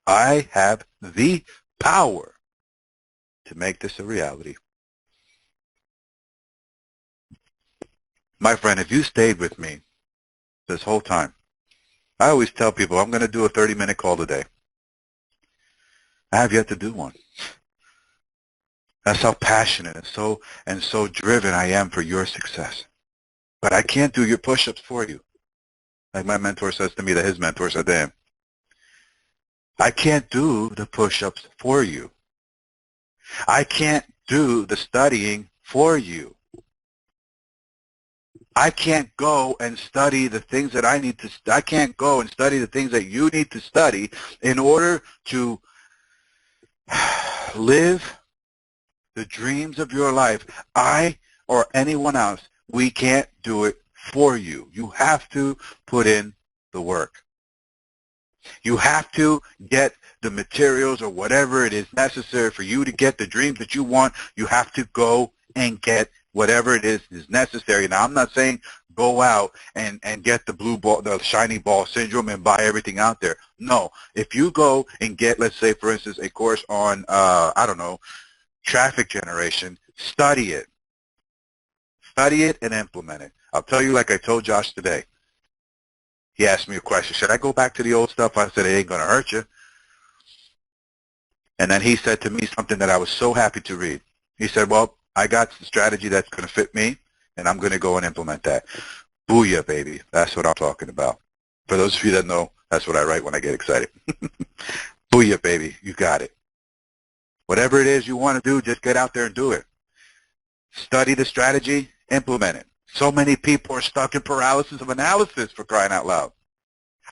I have the power to make this a reality. My friend, if you stayed with me this whole time, I always tell people I'm going to do a 30-minute call today. I have yet to do one. That's how passionate and so driven I am for your success. But I can't do your push-ups for you. Like my mentor says to me that his mentor said to him. I can't do the push-ups for you. I can't do the studying for you. I can't go and study the things that I need to. I can't go and study the things that you need to study in order to live the dreams of your life. I or anyone else, we can't do it for you. You have to put in the work. You have to get the materials or whatever it is necessary for you to get the dreams that you want. You have to go and get whatever it is necessary. Now, I'm not saying go out and get the blue ball, the shiny ball syndrome and buy everything out there. No. If you go and get, let's say, for instance, a course on, I don't know, traffic generation, study it. Study it and implement it. I'll tell you like I told Josh today. He asked me a question. Should I go back to the old stuff? I said, it ain't going to hurt you. And then he said to me something that I was so happy to read. He said, well, I got the strategy that's going to fit me, and I'm going to go and implement that. Booyah, baby. That's what I'm talking about. For those of you that know, That's what I write when I get excited. Booyah, baby. You got it. Whatever it is you want to do, just get out there and do it. Study the strategy, implement it. So many people are stuck in paralysis of analysis, for crying out loud.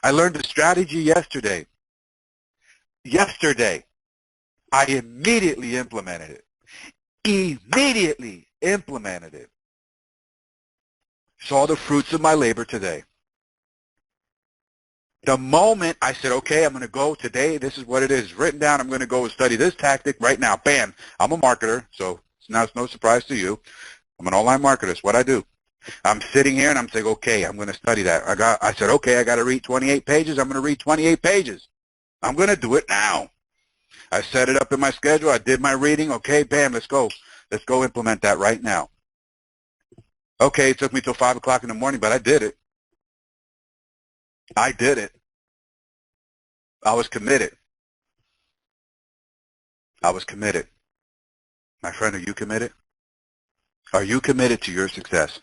I learned the strategy yesterday. Yesterday, I immediately implemented it. Immediately implemented it. Saw the fruits of my labor today. The moment I said, okay, I'm going to go today, this is what it is. It's written down. I'm going to go and study this tactic right now. Bam. I'm a marketer, so now it's no surprise to you. I'm an online marketer. It's what I do. I'm sitting here and I'm saying, okay, I'm going to study that. I said, okay, I got to read 28 pages. I'm going to read 28 pages. I'm going to do it now. I set it up in my schedule. I did my reading. Okay, bam, let's go. Let's go implement that right now. Okay, it took me till 5 o'clock in the morning, but I did it. I did it. I was committed. I was committed. My friend, are you committed? Are you committed to your success?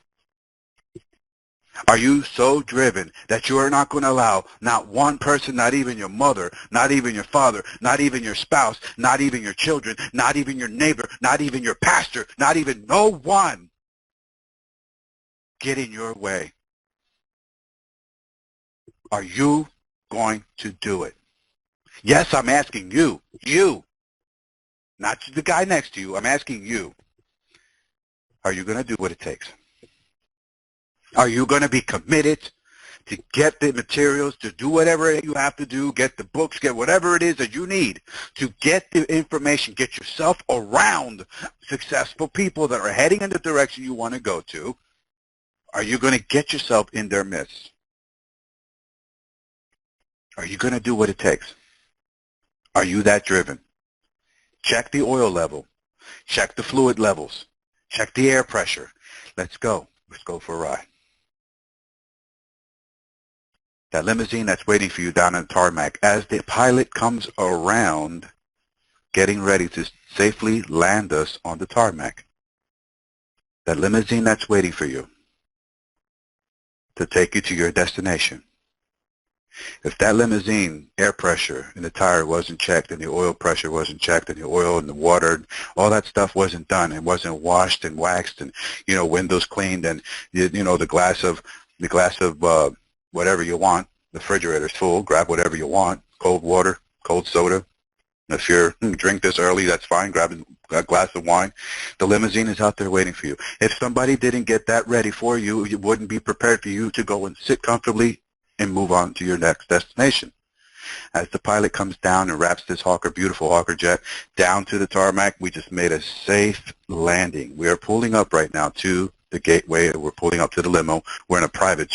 Are you so driven that you are not going to allow not one person, not even your mother, not even your father, not even your spouse, not even your children, not even your neighbor, not even your pastor, not even no one get in your way? Are you going to do it? Yes, I'm asking you, not the guy next to you. I'm asking you. Are you going to do what it takes? Are you going to be committed to get the materials, to do whatever you have to do, get the books, get whatever it is that you need to get the information, get yourself around successful people that are heading in the direction you want to go to? Are you going to get yourself in their midst? Are you going to do what it takes? Are you that driven? Check the oil level. Check the fluid levels. Check the air pressure. Let's go. Let's go for a ride. That limousine that's waiting for you down on the tarmac, as the pilot comes around, getting ready to safely land us on the tarmac. That limousine that's waiting for you to take you to your destination. If that limousine air pressure in the tire wasn't checked and the oil pressure wasn't checked and the oil and the water, all that stuff wasn't done and wasn't washed and waxed and, windows cleaned and, the glass of whatever you want, the refrigerator's full, grab whatever you want, cold water, cold soda. If you drink this early, that's fine, grab a glass of wine. The limousine is out there waiting for you. If somebody didn't get that ready for you, it wouldn't be prepared for you to go and sit comfortably and move on to your next destination. As the pilot comes down and wraps this beautiful Hawker jet down to the tarmac, we just made a safe landing. We are pulling up right now to the gateway. We're pulling up to the limo. We're in a private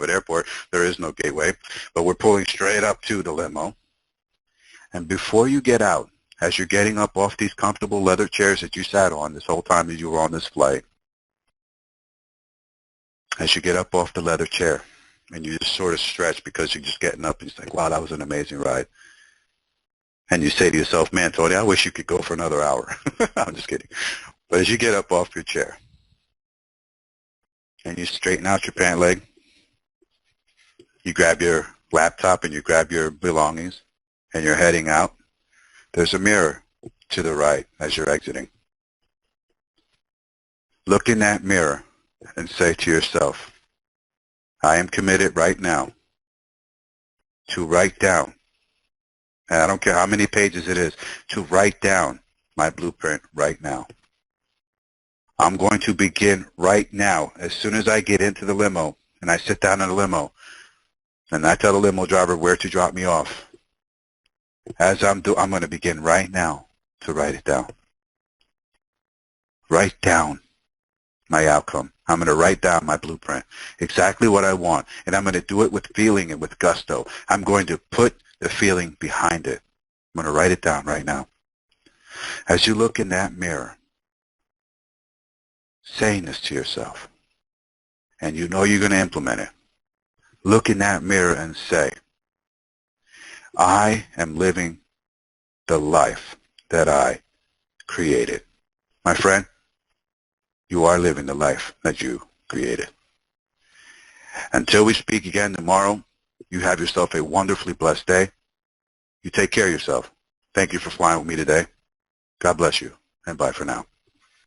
airport. There is no gateway, but we're pulling straight up to the limo. And before you get out, as you're getting up off these comfortable leather chairs that you sat on this whole time that you were on this flight, as you get up off the leather chair, and you just sort of stretch because you're just getting up and you think, wow, that was an amazing ride. And you say to yourself, man, Tony, I wish you could go for another hour. I'm just kidding. But as you get up off your chair and you straighten out your pant leg, you grab your laptop and you grab your belongings and you're heading out, there's a mirror to the right as you're exiting. Look in that mirror and say to yourself, I am committed right now to write down, and I don't care how many pages it is, to write down my blueprint right now. I'm going to begin right now. As soon as I get into the limo and I sit down in the limo and I tell the limo driver where to drop me off, I'm going to begin right now to write it down. Write down my outcome. I'm going to write down my blueprint, exactly what I want, and I'm going to do it with feeling and with gusto. I'm going to put the feeling behind it. I'm going to write it down right now. As you look in that mirror, saying this to yourself, and you know you're going to implement it, look in that mirror and say, I am living the life that I created. My friend, you are living the life that you created. Until we speak again tomorrow, You have yourself a wonderfully blessed day. You take care of yourself. Thank you for flying with me today. God bless you, and bye for now.